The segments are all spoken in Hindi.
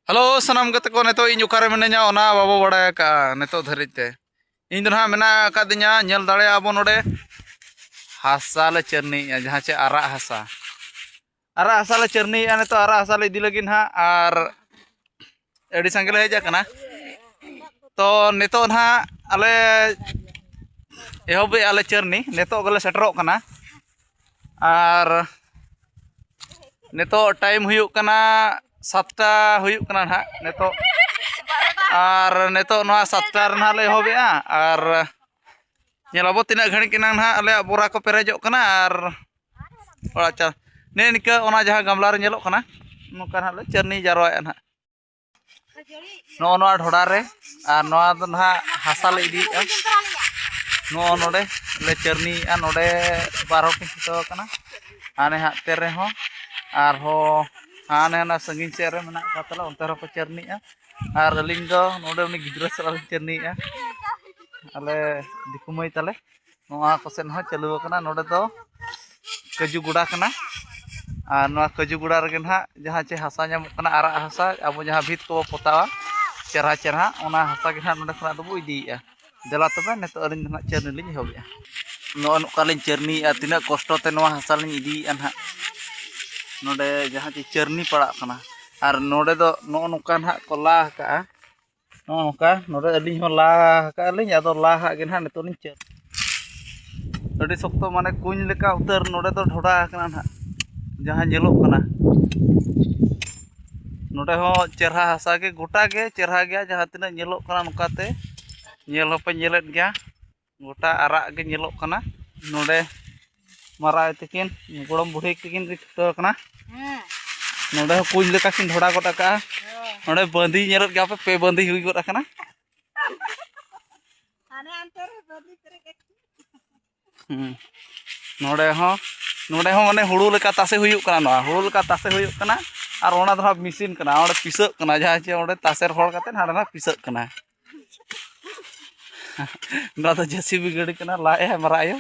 Halo, sanam kata ko neto inyo kare menanya ona babo bada ka neto dharite. इन दिन हाँ मेना कादिnya nyel dare abo node hasa le cerni ya jahan ce arak hasa le cerni ya neto arak hasa le idi lagi ha ar edi sanggel heja kana to neto ha ale ehobe ale cerni neto gale setrok kana ar neto time huyuk kana 7टा huyuk kana ha neto और नेतो नवा 7टा रहा ले होबे और नेलाबो तीना घड़ी किना ना अले बोरा को पेरेजो कना और अच्छा ने निका ओना जहां गमला रे नेलो कना नुका ना ले चरनी जारवाय ना नो नो ढोडा रे और नवा दो ना हासा ले इदी नो नोडे ले चरनी आ नोडे 12 के तो कना आने हा तेरे हो और हो आने ना संगीन से रे मना कातला उनते रो को चरनी और अलिंग दो नोडे उनी गिद्रा साल चरनी अले दिकुमय तले नोआ कोसेन हो चालू कना नोडे दो कजू गुड़ा कना और नोआ कजू गुड़ा रे ना जहां चे हासा नाम कना आरा हासा अब जहां भीत को पोतावा चेहरा चेहरा ओना हासा के ना नोडे खना दबो इदीया देला तबे नेतो अलिंग ना चरनी लिंग होबया नो नुकालिन चरनी तिना कष्ट ते नोआ हासा लिंग इदीया ना नोडे जहां चे चरनी पड़ा कना और नोडे दो नो नुका ना को ला का नुका नोडे अलिंग हो ला का लिंग आदो ला हा गे ना नेतो लिंग चर अड़ी सख्तो माने कुñ लेका उतर नोडे दो ढोडा कना ना जहां जेलो कना नोडे हो चेहरा हासा के गोटा के चेहरा गया जहां तिना जेलो कना नुकाते नेल हो पे नेलेत गया गोटा आरा के नेलो कना नोडे मारा तकिन गोड़म बुढ़ी तकिन रिक्तो कना नोडे हो कुñ लेका किन ढोडा गोटा का नोडे बंदी नेलत गया पे बंदी हुई गोटा कना नोडे हो माने हुड़ू लेका तासे हुयुक कना नोआ हुड़ू लेका तासे हुयुक कना और ओना दो मिसिन कना ओडे पिसक कना जहां चे ओडे तासेर होड़ काते हाडे ना पिसक कना ना तो जेसीबी गाड़ी कना लाए है मरायो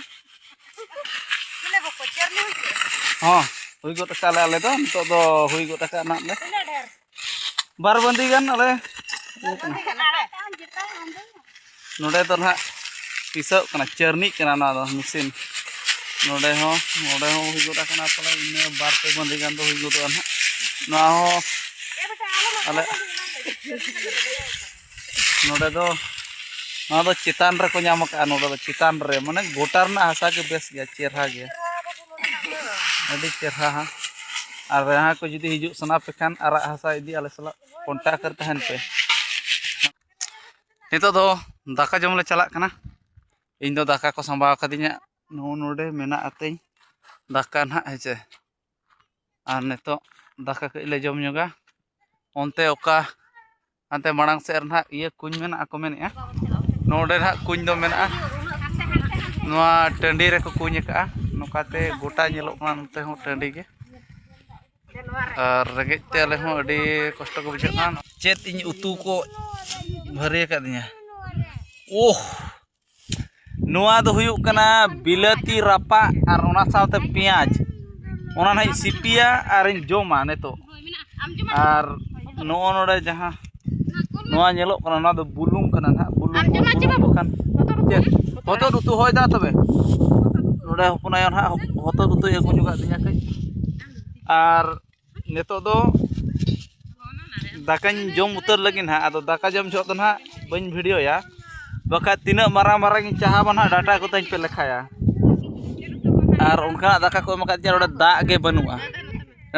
हां हुई गोटा काले आले दो तो हुई गोटा का ना ले बार बंदी गान आले नोडे तो ना पिसक कना चरनी कना ना दो मिसिन नोडे हो हुई गोटा कना पला इन बार पे बंदी गान दो हुई गोटा ना ना हो आले नोडे दो ना दो चितान रे को नाम का नोडे दो चितान रे माने गोटार ना हासा के बेस गया चेहरा गया अभी चेहरा हाँ और यहाँ को जुदी हिजू सना पे खान आरा हासा इदी आले सला कांटेक्ट कर तहन पे नितो दो दाका जम ले चला कना इन दो दाका को संभाव कदिnya नो नोडे मेना अते दाका ना हेचे और नितो दाका के ले जम जोगा ओनते ओका अंते मांग से ना ये कुñ मेना को मेना नोडे ना कुñ दो मेना नोआ टंडी रे को कुñ का नोकाते गोटा नेलो कना नते हो टंडी के और रेगे तेले हो अडी कष्ट को बुझे ना चेत इन उतु को भरे का दिया ओह नोआ दो हुयुक कना बिलाती रापा और ओना साथे पियाज ओना ना सिपिया और इन जोमा नेतो और नो नोडे जहां नोआ नेलो कना ना दो बुलुंग कना ना बुलुंग खान चेत होतो उतु होय दा तबे नोडे हपनाय ना होतो उतु एगु जुगा दिया कई और नेतो दो दाकाñ जम उतर लगी ना आदो दाका जम जो ना बन वीडियो या बका तीना मारा मारा चाहा बना डाटा को तई पे लेखाया और उनका दाका को मका जे ओडे दा गे बनुआ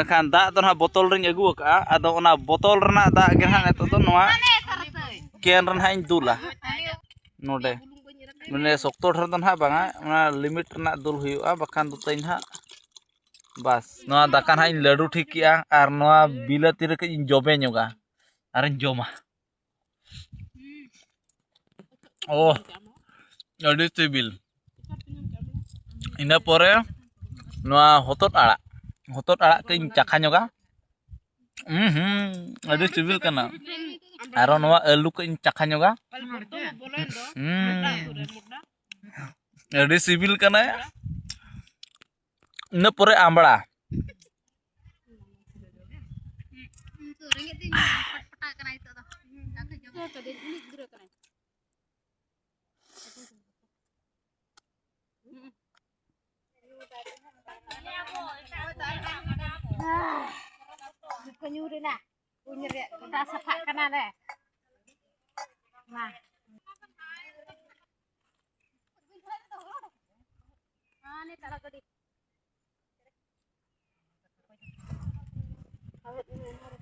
एखान दा तो ना बोतल रिन अगु का आदो ओना बोतल रना दा गे ना नेतो दो नोआ केन रन हाइन दुला नोडे माने सख्तो ठर दो ना बांगा ओना लिमिट रना दुल हुयुआ बखान दो तई ना बस नोआ दाका ना इन लड्डू ठीक किया और नोआ बिलाती रे इन जबे नोगा और इन जोमा ओह अडी सिबिल इना परे नोआ होतोत आड़ा के इन चाखा नोगा अडी सिबिल कना आरो नोआ आलू के इन चाखा नोगा अडी सिबिल कना इन परे आंबड़ा Kada unik dura kan. Kenyuri na. Punyeri kita sepak kana deh. Nah. Ini tak lagi. Awet ini.